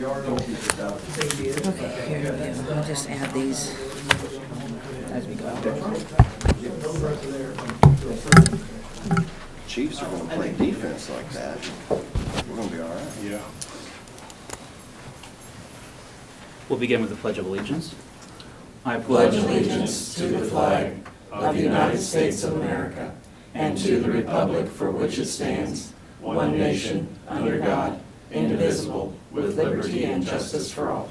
Okay, here we go. I'll just add these as we go. Chiefs are going to play defense like that. We're going to be all right. Yeah. We'll begin with the Pledge of Allegiance. I pledge allegiance to the flag of the United States of America and to the republic for which it stands, one nation, under God, indivisible, with liberty and justice for all.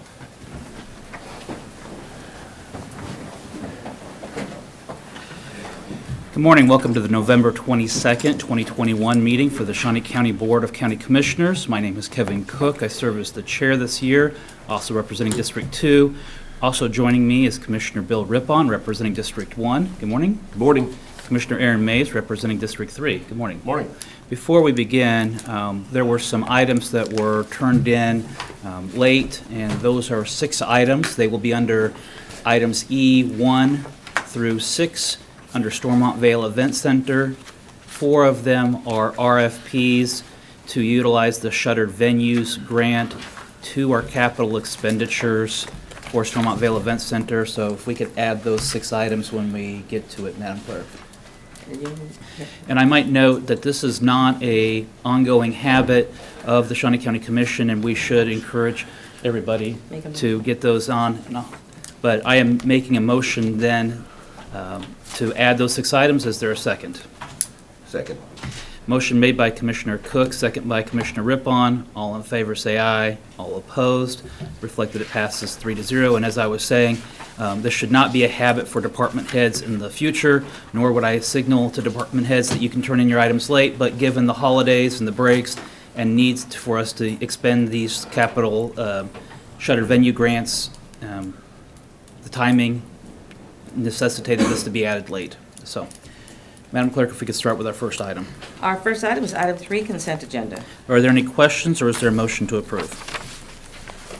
Good morning. Welcome to the November 22nd, 2021 meeting for the Shawnee County Board of County Commissioners. My name is Kevin Cook. I serve as the chair this year, also representing District 2. Also joining me is Commissioner Bill Rippon, representing District 1. Good morning. Good morning. Commissioner Aaron Mays, representing District 3. Good morning. Morning. Before we begin, there were some items that were turned in late, and those are 6 items. They will be under items E1 through 6 under Stormont Vale Event Center. 4 of them are RFPs to utilize the Shuttered Venues Grant. 2 are capital expenditures for Stormont Vale Event Center. So if we could add those 6 items when we get to it, Madam Clerk. And I might note that this is not an ongoing habit of the Shawnee County Commission, and we should encourage everybody to get those on. But I am making a motion then to add those 6 items. Is there a second? Second. Motion made by Commissioner Cook, second by Commissioner Rippon. All in favor say aye. All opposed. Reflect that it passes 3-0. And as I was saying, this should not be a habit for department heads in the future, nor would I signal to department heads that you can turn in your items late, but given the holidays and the breaks and needs for us to expend these capital shuttered venue grants, the timing necessitated this to be added late. So, Madam Clerk, if we could start with our first item. Our first item is item 3, consent agenda. Are there any questions, or is there a motion to approve?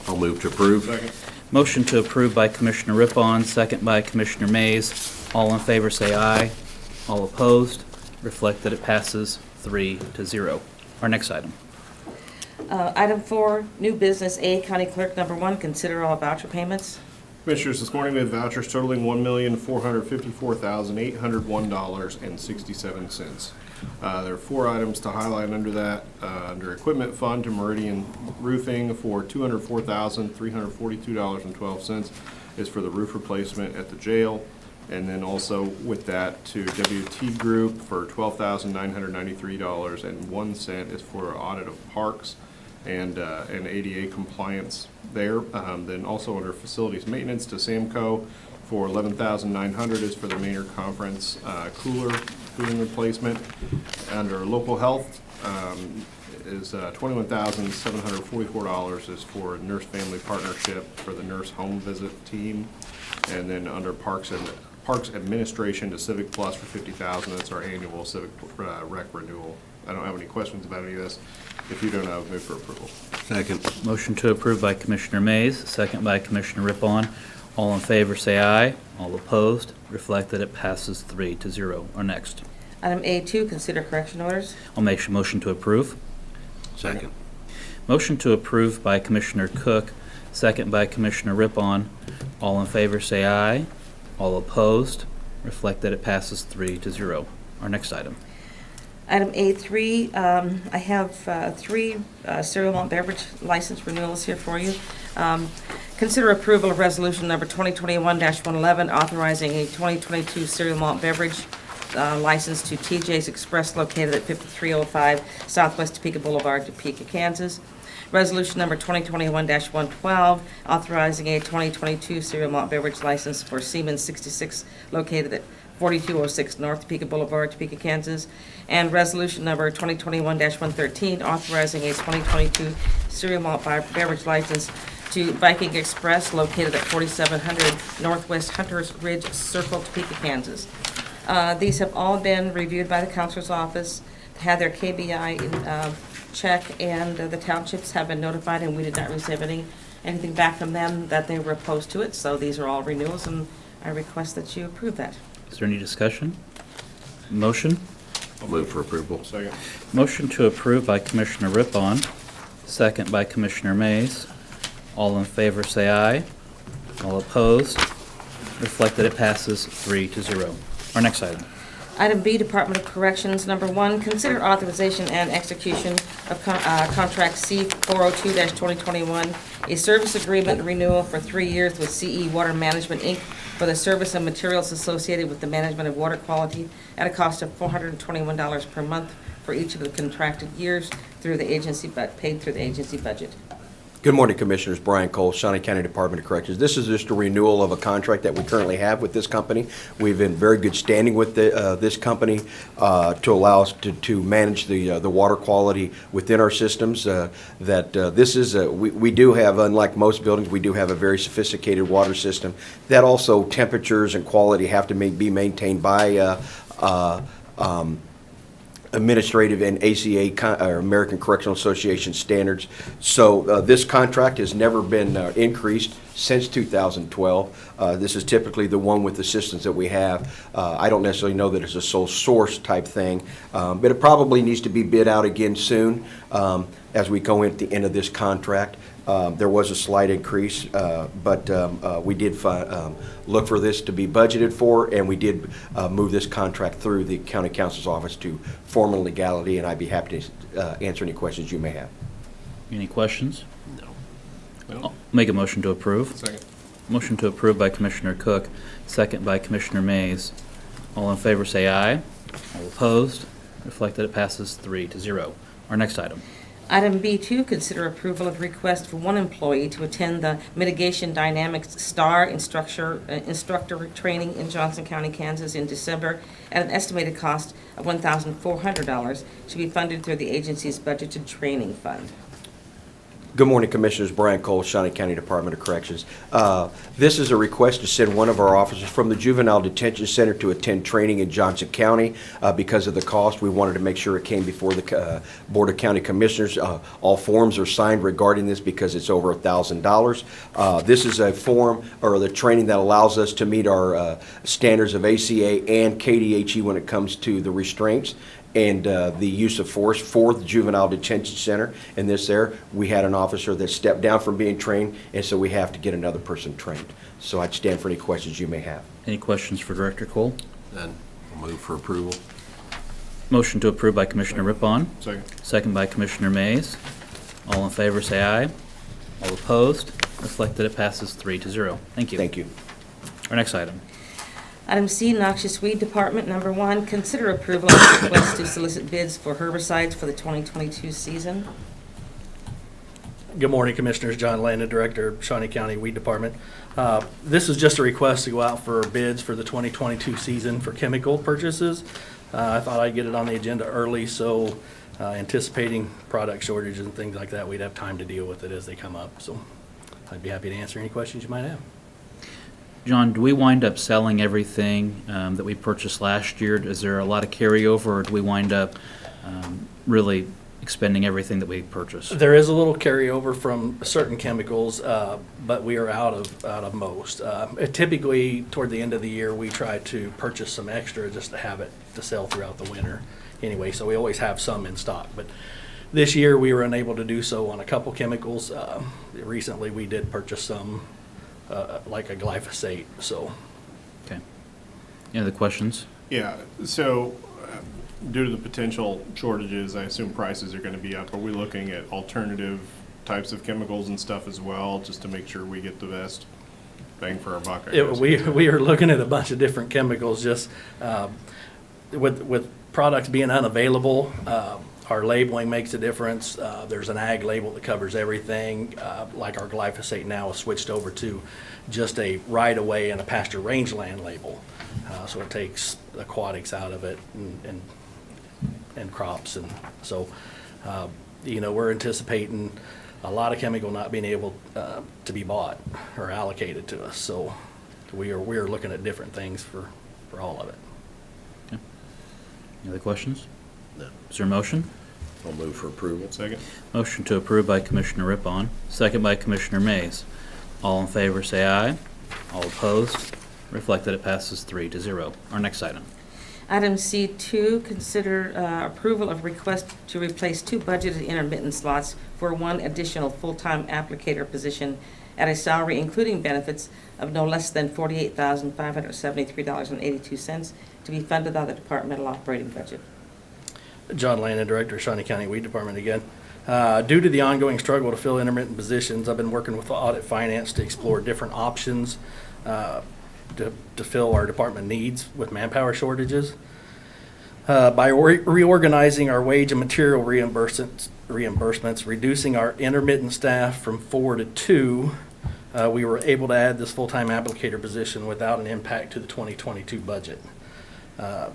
I'll move to approve. Second. Motion to approve by Commissioner Rippon, second by Commissioner Mays. All in favor say aye. All opposed. Reflect that it passes 3-0. Our next item. Item 4, new business A, County Clerk number 1, consider all voucher payments. Commissioners, this morning we have vouchers totaling $1,454,801.67. There are 4 items to highlight under that. Under Equipment Fund to Meridian Roofing for $204,342.12 is for the roof replacement at the jail. And then also with that to WT Group for $12,993.01 is for audit of parks and ADA compliance there. Then also under facilities maintenance to Samco for $11,900 is for the Maynard Conference cooling replacement. Under local health is $21,744 is for nurse family partnership for the nurse home visit team. And then under Parks Administration to Civic Plus for $50,000. That's our annual Civic Rec renewal. I don't have any questions about any of this. If you don't, I would move for approval. Second. Motion to approve by Commissioner Mays, second by Commissioner Rippon. All in favor say aye. All opposed. Reflect that it passes 3-0. Our next. Item A2, consider correction orders. I'll make a motion to approve. Second. Motion to approve by Commissioner Cook, second by Commissioner Rippon. All in favor say aye. All opposed. Reflect that it passes 3-0. Our next item. Item A3, I have 3 cereal malt beverage license renewals here for you. Consider approval of resolution number 2021-111, authorizing a 2022 cereal malt beverage license to TJ's Express located at 5305 Southwest Topeka Boulevard, Topeka, Kansas. Resolution number 2021-112, authorizing a 2022 cereal malt beverage license for Siemens 66 located at 4206 North Topeka Boulevard, Topeka, Kansas. And resolution number 2021-113, authorizing a 2022 cereal malt beverage license to Viking Express located at 4700 Northwest Hunters Ridge Circle, Topeka, Kansas. These have all been reviewed by the counselor's office, had their KBI check, and the townships have been notified, and we did not receive anything back from them that they were opposed to it. So these are all renewals, and I request that you approve that. Is there any discussion? Motion? I'll move for approval. Second. Motion to approve by Commissioner Rippon, second by Commissioner Mays. All in favor, say aye. All opposed, reflect that it passes 3-0. Our next item. Item B, Department of Corrections, number 1, consider authorization and execution of contract C-402-2021, a service agreement renewal for 3 years with CE Water Management, Inc. for the service and materials associated with the management of water quality at a cost of $421 per month for each of the contracted years through the agency, paid through the agency budget. Good morning, Commissioners. Brian Cole, Shawnee County Department of Corrections. This is just a renewal of a contract that we currently have with this company. We've been very good standing with this company to allow us to manage the water quality within our systems. We do have, unlike most buildings, we do have a very sophisticated water system that also temperatures and quality have to be maintained by administrative and ACA, or American Correctional Association standards. So this contract has never been increased since 2012. This is typically the one with the systems that we have. I don't necessarily know that it's a sole source type thing, but it probably needs to be bid out again soon as we go at the end of this contract. There was a slight increase, but we did look for this to be budgeted for, and we did move this contract through the County Council's office to formal legality, and I'd be happy to answer any questions you may have. Any questions? No? I'll make a motion to approve. Second. Motion to approve by Commissioner Cook, second by Commissioner Mays. All in favor, say aye. All opposed, reflect that it passes 3-0. Our next item. Item B2, consider approval of request for one employee to attend the Mitigation Dynamics STAR instructor training in Johnson County, Kansas in December at an estimated cost of $1,400 to be funded through the agency's budgeted training fund. Good morning, Commissioners. Brian Cole, Shawnee County Department of Corrections. This is a request to send one of our officers from the Juvenile Detention Center to attend training in Johnson County. Because of the cost, we wanted to make sure it came before the Board of County Commissioners. All forms are signed regarding this because it's over $1,000. This is a form, or the training, that allows us to meet our standards of ACA and KDHE when it comes to the restraints and the use of force for the Juvenile Detention Center. In this there, we had an officer that stepped down from being trained, and so we have to get another person trained. So I'd stand for any questions you may have. Any questions for Director Cole? Then I'll move for approval. Motion to approve by Commissioner Rippon, Second. second by Commissioner Mays. All in favor, say aye. All opposed, reflect that it passes 3-0. Thank you. Thank you. Our next item. Item C, Noxious Weed Department, number 1, consider approval of request to solicit bids for herbicides for the 2022 season. Good morning, Commissioners. John Landon, Director, Shawnee County Weed Department. This is just a request to go out for bids for the 2022 season for chemical purchases. I thought I'd get it on the agenda early, so anticipating product shortages and things like that, we'd have time to deal with it as they come up. So I'd be happy to answer any questions you might have. John, do we wind up selling everything that we purchased last year? Is there a lot of carryover, or do we wind up really expending everything that we purchased? There is a little carryover from certain chemicals, but we are out of most. Typically, toward the end of the year, we try to purchase some extra just to have it to sell throughout the winter. Anyway, so we always have some in stock. But this year, we were unable to do so on a couple chemicals. Recently, we did purchase some, like a glyphosate. So, Okay. Any other questions? Yeah, so due to the potential shortages, I assume prices are going to be up. Are we looking at alternative types of chemicals and stuff as well, just to make sure we get the best bang for our buck? I guess? we are looking at a bunch of different chemicals. Just with products being unavailable, our labeling makes a difference. There's an ag label that covers everything. Like our glyphosate now is switched over to just a right-of-way and a pasture rangeland label. So it takes aquatics out of it and crops. And so, we're anticipating a lot of chemical not being able to be bought or allocated to us. So we are looking at different things for all of it. Okay. Any other questions? No. Is there a motion? I'll move for approval. Second. Motion to approve by Commissioner Rippon, second by Commissioner Mays. All in favor, say aye. All opposed, reflect that it passes 3-0. Our next item. Item C2, consider approval of request to replace 2 budgeted intermittent slots for 1 additional full-time applicator position at a salary including benefits of no less than $48,573.82 to be funded out of the departmental operating budget. John Landon, Director of Shawnee County Weed Department again. Due to the ongoing struggle to fill intermittent positions, I've been working with Audit Finance to explore different options to fill our department needs with manpower shortages. By reorganizing our wage and material reimbursements, reducing our intermittent staff from 4 to 2, we were able to add this full-time applicator position without an impact to the 2022 budget.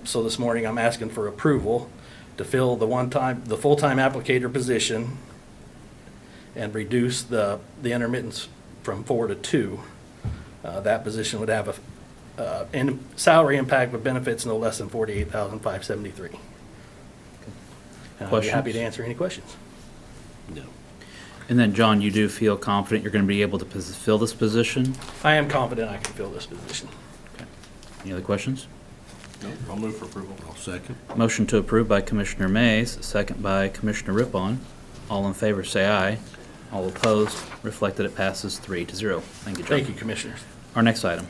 So this morning, I'm asking for approval to fill the full-time applicator position and reduce the intermittents from 4 to 2. That position would have a salary impact with benefits no less than $48,573. I'll be happy to answer any questions. No. And then, John, you do feel confident you're going to be able to fill this position? I am confident I can fill this position. Any other questions? No, I'll move for approval. I'll second. Motion to approve by Commissioner Mays, second by Commissioner Rippon. All in favor, say aye. All opposed, reflect that it passes 3-0. Thank you, John. Thank you, Commissioners. Our next item.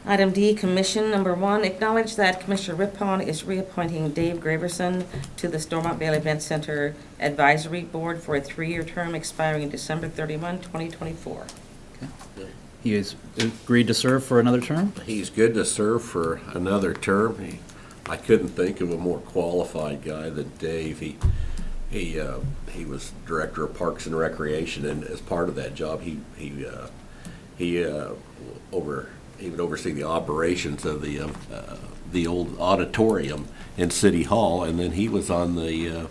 Item D, Commission, number 1, acknowledge that Commissioner Rippon is reappointing Dave Graverson to the Stormont Valley Event Center Advisory Board for a 3-year term expiring December 31, 2024. He has agreed to serve for another term? He's good to serve for another term. I couldn't think of a more qualified guy than Dave. He was Director of Parks and Recreation, and as part of that job, he would oversee the operations of the old auditorium in City Hall, and then he was on the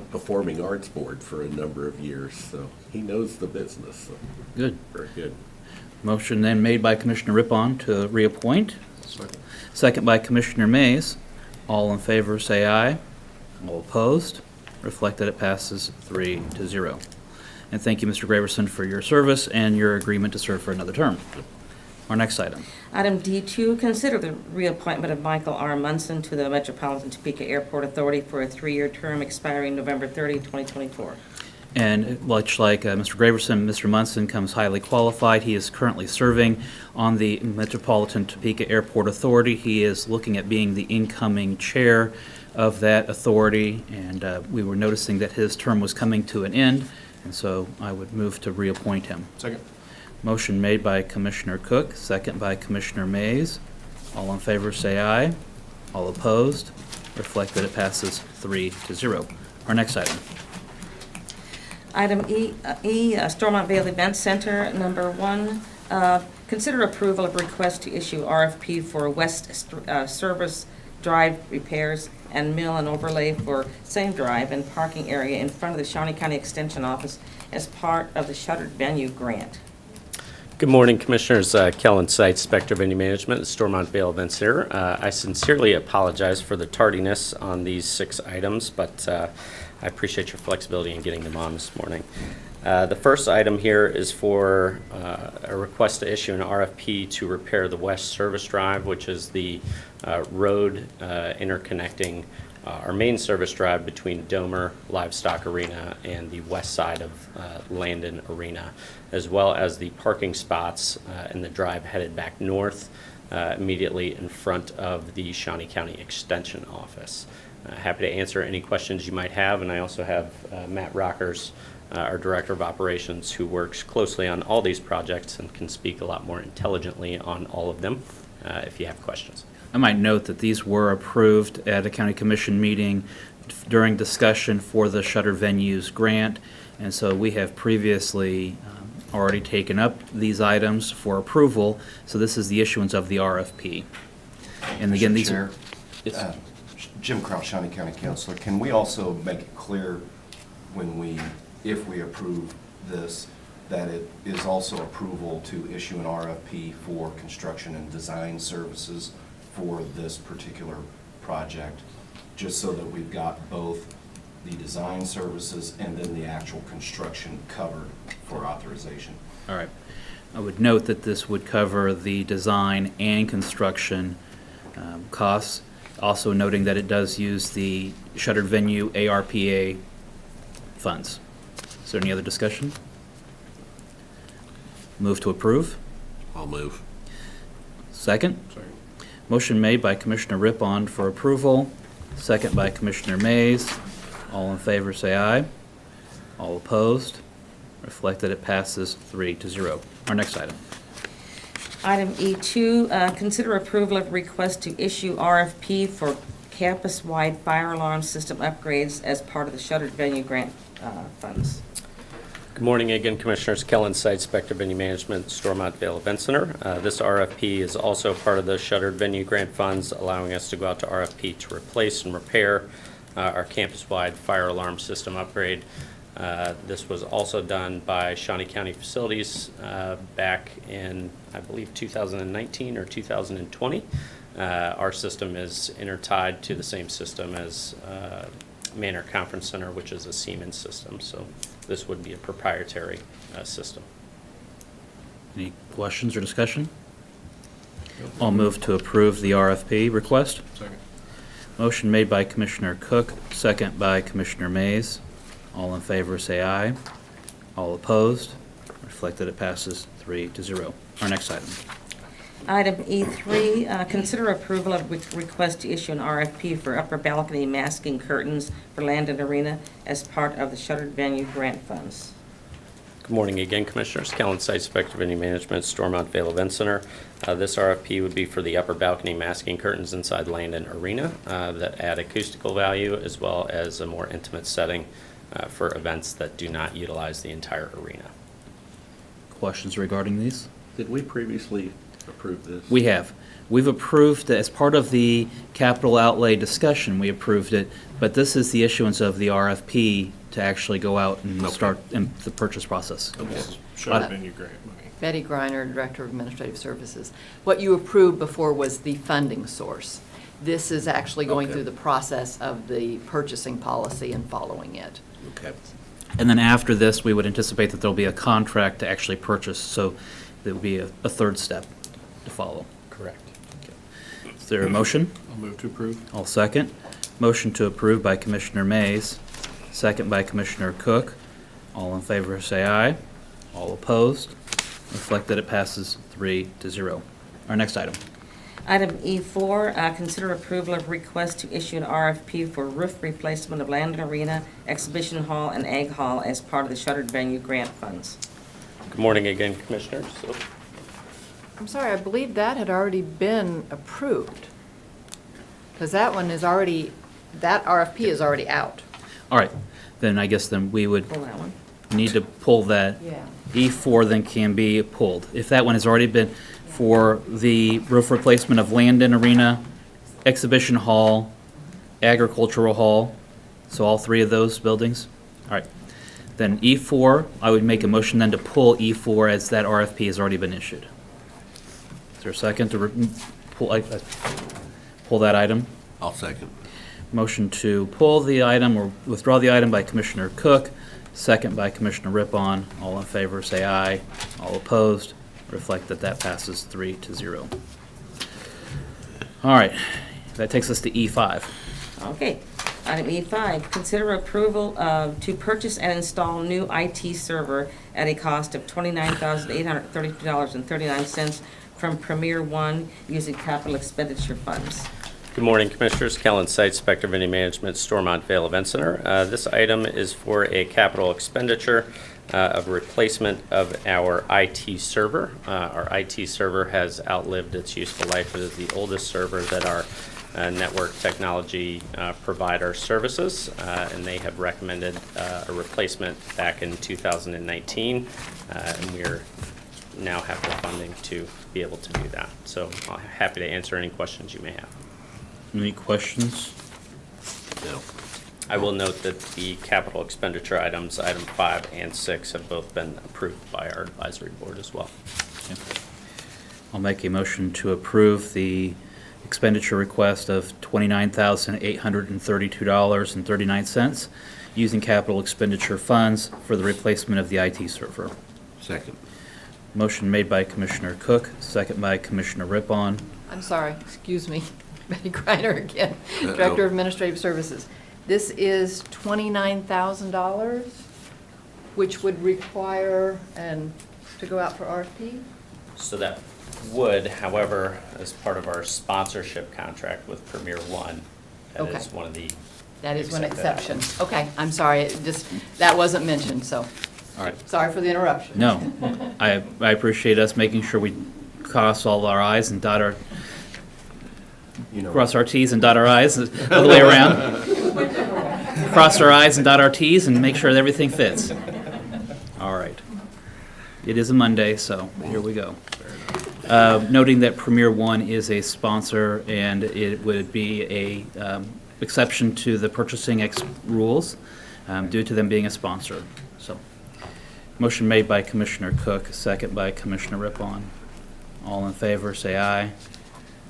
Performing Arts Board for a number of years, so he knows the business. So Good. very good. Motion then made by Commissioner Rippon to reappoint. Second. Second by Commissioner Mays. All in favor, say aye. All opposed, reflect that it passes 3-0. And thank you, Mr. Graverson, for your service and your agreement to serve for another term. Our next item. Item D2, consider the reappointment of Michael R. Munson to the Metropolitan Topeka Airport Authority for a 3-year term expiring November 30, 2024. And much like Mr. Graverson, Mr. Munson comes highly qualified. He is currently serving on the Metropolitan Topeka Airport Authority. He is looking at being the incoming chair of that authority, and we were noticing that his term was coming to an end, and so I would move to reappoint him. Second. Motion made by Commissioner Cook, second by Commissioner Mays. All in favor, say aye. All opposed, reflect that it passes 3-0. Our next item. Item E, Stormont Valley Event Center, number 1, consider approval of request to issue RFP for West Service Drive repairs and mill and overlay for same drive and parking area in front of the Shawnee County Extension Office as part of the Shuttered Venue Grant. Good morning, Commissioners. Kellen Seitz, Spectre Venue Management, Stormont Vale Events here. I sincerely apologize for the tardiness on these 6 items, but I appreciate your flexibility in getting them on this morning. The first item here is for a request to issue an RFP to repair the West Service Drive, which is the road interconnecting our main service drive between Domer Livestock Arena and the west side of Landon Arena, as well as the parking spots in the drive headed back north immediately in front of the Shawnee County Extension Office. Happy to answer any questions you might have, and I also have Matt Rockers, our Director of Operations, who works closely on all these projects and can speak a lot more intelligently on all of them if you have questions. I might note that these were approved at a county commission meeting during discussion for the Shutter Venues grant, and so we have previously already taken up these items for approval, so this is the issuance of the RFP. And again, these Chair, are... Jim Kraus, Shawnee County Councilor, can we also make it clear if we approve this, that it is also approval to issue an RFP for construction and design services for this particular project, just so that we've got both the design services and then the actual construction covered for authorization? All right. I would note that this would cover the design and construction costs. Also noting that it does use the shuttered venue ARPA funds. Is there any other discussion? Move to approve. I'll move. Second? Second. Motion made by Commissioner Rippon for approval, second by Commissioner Mays. All in favor, say aye. All opposed? Reflect that it passes 3-0. Our next item. Item E2, consider approval of request to issue RFP for campus-wide fire alarm system upgrades as part of the shuttered venue grant funds. Good morning again, Commissioners. Kellen Seitz, Spectre Venue Management, Stormont Vale Event Center. This RFP is also part of the Shuttered Venue Grant Funds, allowing us to go out to RFP to replace and repair our campus-wide fire alarm system upgrade. This was also done by Shawnee County Facilities back in, I believe, 2019 or 2020. Our system is intertied to the same system as Manor Conference Center, which is a Siemens system, so this would be a proprietary system. Any questions or discussion? I'll move to approve the RFP request. Second. Motion made by Commissioner Cook, second by Commissioner Mays. All in favor, say aye. All opposed? Reflect that it passes 3-0. Our next item. Item E3, consider approval of request to issue an RFP for upper balcony masking curtains for Landon Arena as part of the shuttered venue grant funds. Good morning again, Commissioners. Kellen Seitz, Spectre Venue Management, Stormont Vale Event Center. This RFP would be for the upper balcony masking curtains inside Landon Arena that add acoustical value as well as a more intimate setting for events that do not utilize the entire arena. Questions regarding these? Did we previously approve this? We have. We've approved, as part of the capital outlay discussion, we approved it, but this is the issuance of the RFP to actually go out and Okay. start in the purchase process. This is shuttered venue grant money. Betty Griner, Director of Administrative Services. What you approved before was the funding source. This is actually going Okay. through the process of the purchasing policy and following it. Okay. And then after this, we would anticipate that there'll be a contract to actually purchase, so there would be a third step to follow. Correct. Is there a motion? I'll move to approve. I'll second. Motion to approve by Commissioner Mays, second by Commissioner Cook. All in favor, say aye. All opposed? Reflect that it passes 3-0. Our next item. Item E4, consider approval of request to issue an RFP for roof replacement of Landon Arena, Exhibition Hall, and Egg Hall as part of the shuttered venue grant funds. Good morning again, Commissioners. So, I'm sorry, I believe that had already been approved. Because that one is already, that RFP is already out. All right, then I guess then we would Pull that one. need to pull that. Yeah. E4 then can be pulled. If that one has already been for the roof replacement of Landon Arena, Exhibition Hall, Agricultural Hall, so all three of those buildings? All right. Then E4, I would make a motion then to pull E4 as that RFP has already been issued. Is there a second to pull that item? I'll second. Motion to pull the item or withdraw the item by Commissioner Cook, second by Commissioner Rippon. All in favor, say aye. All opposed, reflect that that passes 3-0. All right, that takes us to E5. Okay. Item E5, consider approval to purchase and install new IT server at a cost of $29,832.39 from Premier One using capital expenditure funds. good morning, Commissioners. Kellen Seitz, Spectre Venue Management, Stormont Vale Event Center. This item is for a capital expenditure of replacement of our IT server. Our IT server has outlived its useful life. It is the oldest server that our network technology provider services, and they have recommended a replacement back in 2019, and we're now have the funding to be able to do that. So I'm happy to answer any questions you may have. Any questions? No. I will note that the capital expenditure items, item 5 and 6, have both been approved by our advisory board as well. Okay. I'll make a motion to approve the expenditure request of $29,832.39 using capital expenditure funds for the replacement of the IT server. Second. Motion made by Commissioner Cook, second by Commissioner Rippon. I'm sorry, excuse me. Betty Griner again, Director of Administrative Services. This is $29,000, which would require, to go out for RFP? So that would, however, as part of our sponsorship contract with Premier One, that Okay. is one of the. That is one accepted exception. items. Okay, I'm sorry, that wasn't mentioned, so. All right. Sorry for the interruption. No, I appreciate us making sure we cross all our i's and dot our, You know, cross our t's and dot our i's, the other way around. Cross our i's and dot our t's and make sure that everything fits. All right. It is a Monday, so here we go. Noting that Premier One is a sponsor and it would be a exception to the purchasing rules due to them being a sponsor. So, motion made by Commissioner Cook, second by Commissioner Rippon. All in favor, say aye.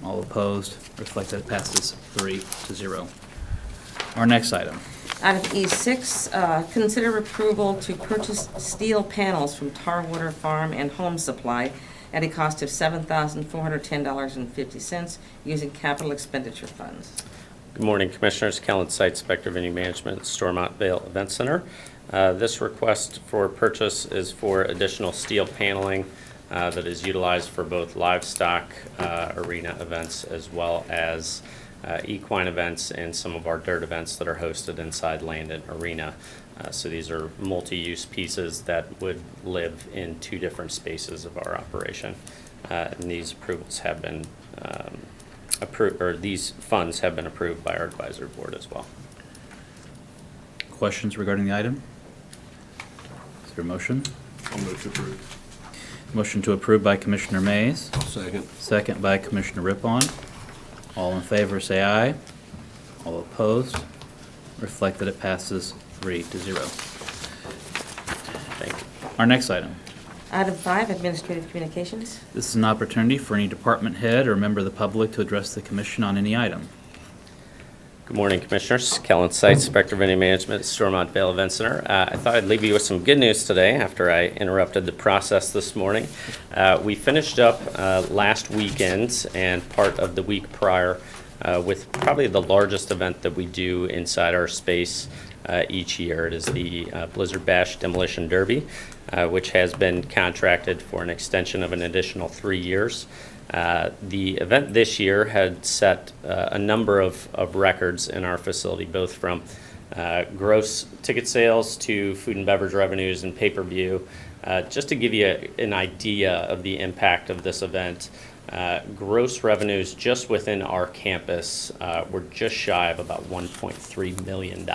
All opposed, reflect that it passes 3-0. Our next item. Item E6, consider approval to purchase steel panels from Tarwater Farm and Home Supply at a cost of $7,410.50 using capital expenditure funds. Good morning, Commissioners. Kellen Site Inspector of Venue Management, Stormont Vale Event Center. This request for purchase is for additional steel paneling that is utilized for both livestock arena events as well as equine events and some of our dirt events that are hosted inside Landon Arena. So these are multi-use pieces that would live in two different spaces of our operation. And these approvals have been approved, or these funds have been approved by our advisory board as well. Questions regarding the item? Is there a motion? I'll move to approve. Motion to approve by Commissioner Mays, Second. second by Commissioner Rippon. All in favor, say aye. All opposed, reflect that it passes 3-0. Thank you. Our next item. Item 5, Administrative Communications. This is an opportunity for any department head or member of the public to address the commission on any item. Good morning, Commissioners. Kellen Site Inspector of Venue Management, Stormont Vale Event Center. I thought I'd leave you with some good news today after I interrupted the process this morning. We finished up last weekend and part of the week prior with probably the largest event that we do inside our space each year. It is the Blizzard Bash Demolition Derby, which has been contracted for an extension of an additional 3 years. The event this year had set a number of records in our facility, both from gross ticket sales to food and beverage revenues and pay-per-view. Just to give you an idea of the impact of this event, gross revenues just within our campus were just shy of about $1.3 million.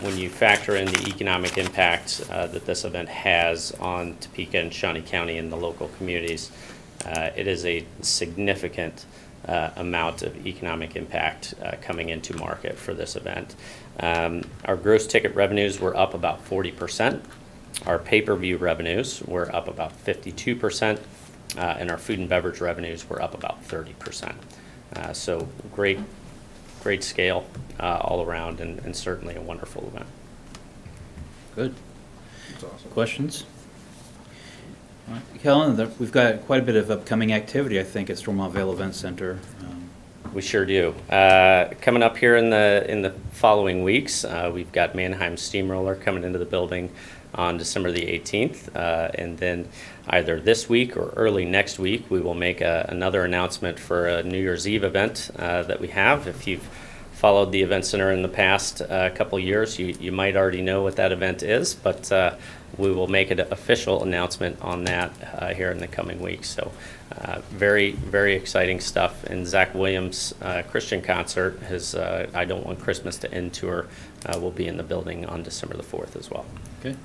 When you factor in the economic impact that this event has on Topeka and Shawnee County and the local communities, it is a significant amount of economic impact coming into market for this event. Our gross ticket revenues were up about 40%. Our pay-per-view revenues were up about 52%, and our food and beverage revenues were up about 30%. So great scale all around, and certainly a wonderful event. Good. That's awesome. Questions? All right. Kellen, we've got quite a bit of upcoming activity, I think, at Stormont Vale Event Center. We sure do. Coming up here in the following weeks, we've got Mannheim Steamroller coming into the building on December the 18th, and then either this week or early next week, we will make another announcement for a New Year's Eve event that we have. If you've followed the event center in the past couple of years, you might already know what that event is, but we will make an official announcement on that here in the coming weeks. So very, very exciting stuff. And Zach Williams' Christian concert, his I Don't Want Christmas to End tour, will be in the building on December the 4th as well. Okay.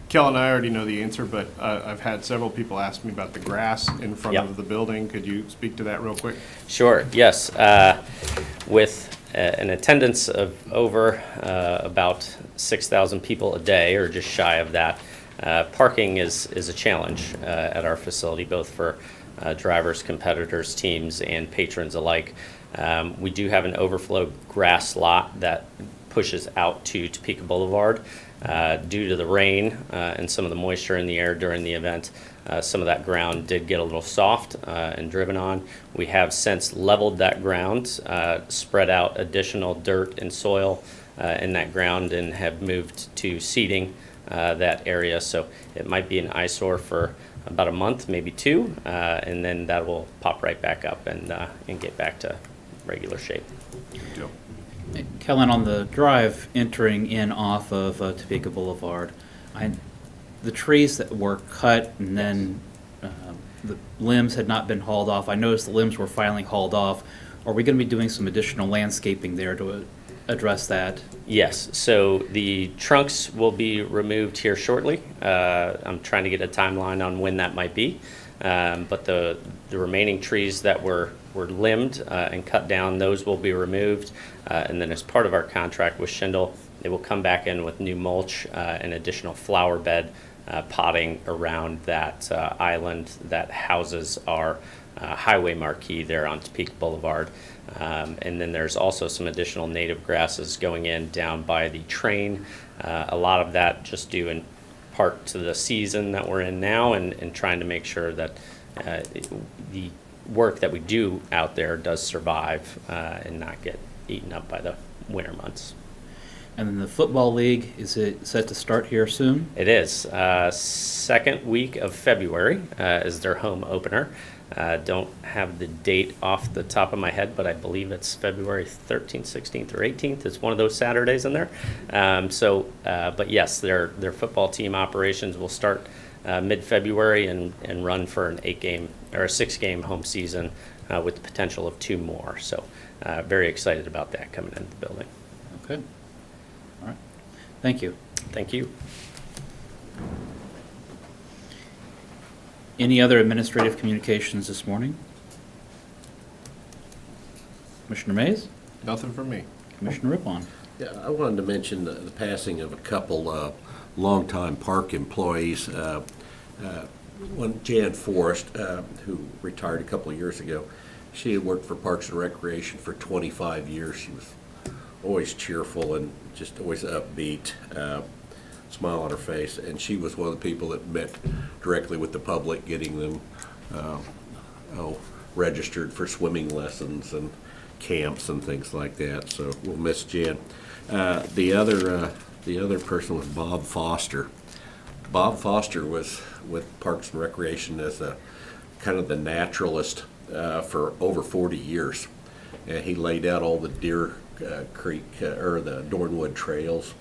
Kellen, I already know the answer, but I've had several people ask me about the grass in front Yep. of the building. Could you speak to that real quick? Sure, yes. With an attendance of over about 6,000 people a day, or just shy of that, parking is a challenge at our facility, both for drivers, competitors, teams, and patrons alike. We do have an overflow grass lot that pushes out to Topeka Boulevard. Due to the rain and some of the moisture in the air during the event, some of that ground did get a little soft and driven on. We have since leveled that ground, spread out additional dirt and soil in that ground, and have moved to seeding that area. So it might be an eyesore for about a month, maybe two, and then that will pop right back up and get back to regular shape. Good deal. Kellen, on the drive entering in off of Topeka Boulevard, the trees that were cut and then the limbs had not been hauled off, I noticed the limbs were finally hauled off. Are we going to be doing some additional landscaping there to address that? Yes, so the trunks will be removed here shortly. I'm trying to get a timeline on when that might be. But the remaining trees that were limbed and cut down, those will be removed. And then as part of our contract with Schindel, they will come back in with new mulch and additional flower bed potting around that island that houses our highway marquee there on Topeka Boulevard. And then there's also some additional native grasses going in down by the train. A lot of that just due in part to the season that we're in now, and trying to make sure that the work that we do out there does survive and not get eaten up by the winter months. And then the Football League, is it set to start here soon? It is. Second week of February is their home opener. Don't have the date off the top of my head, but I believe it's February 13th, 16th, or 18th. It's one of those Saturdays in there. But yes, their football team operations will start mid-February and run for an 8-game or a 6-game home season with the potential of 2 more. So very excited about that coming into the building. Okay. All right. Thank you. Thank you. Any other administrative communications this morning? Commissioner Mays? Nothing from me. Commissioner Rippon? Yeah, I wanted to mention the passing of a couple longtime park employees. One, Jan Forrest, who retired a couple of years ago. She had worked for Parks and Recreation for 25 years. She was always cheerful and just always upbeat, smile on her face. And she was one of the people that met directly with the public, getting them registered for swimming lessons and camps and things like that. So we'll miss Jan. The other person was Bob Foster. Bob Foster was with Parks and Recreation as a kind of the naturalist for over 40 years. And he laid out all the Deer Creek or the Dornwood trails.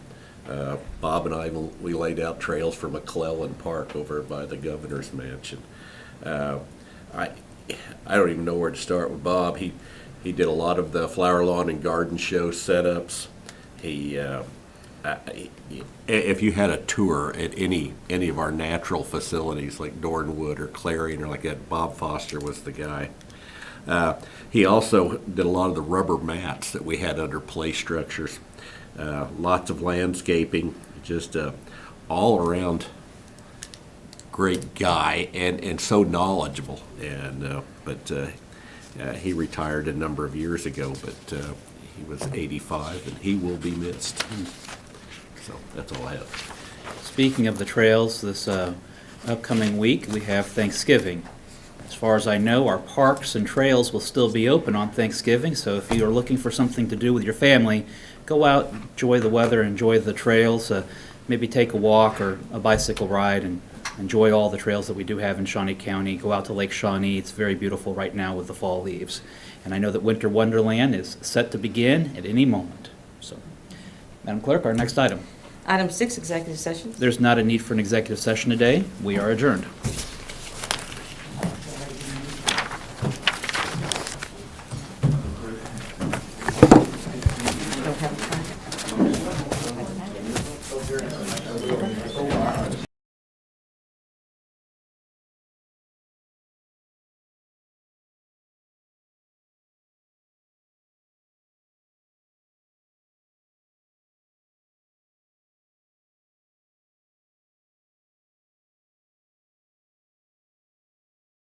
Bob and I, we laid out trails for McClellan Park over by the governor's mansion. I don't even know where to start with Bob. He did a lot of the flower lawn and garden show setups. If you had a tour at any of our natural facilities like Dornwood or Clarion or like that, Bob Foster was the guy. He also did a lot of the rubber mats that we had under play structures. Lots of landscaping, just all around great guy and so knowledgeable. But he retired a number of years ago, but he was 85 and he will be missed. So that's all I have. Speaking of the trails, this upcoming week we have Thanksgiving. As far as I know, our parks and trails will still be open on Thanksgiving, so if you are looking for something to do with your family, go out, enjoy the weather, enjoy the trails, maybe take a walk or a bicycle ride and enjoy all the trails that we do have in Shawnee County. Go out to Lake Shawnee. It's very beautiful right now with the fall leaves. And I know that Winter Wonderland is set to begin at any moment. So, Madam Clerk, our next item. Item 6, executive session. There's not a need for an executive session today. We are adjourned. Don't have a time.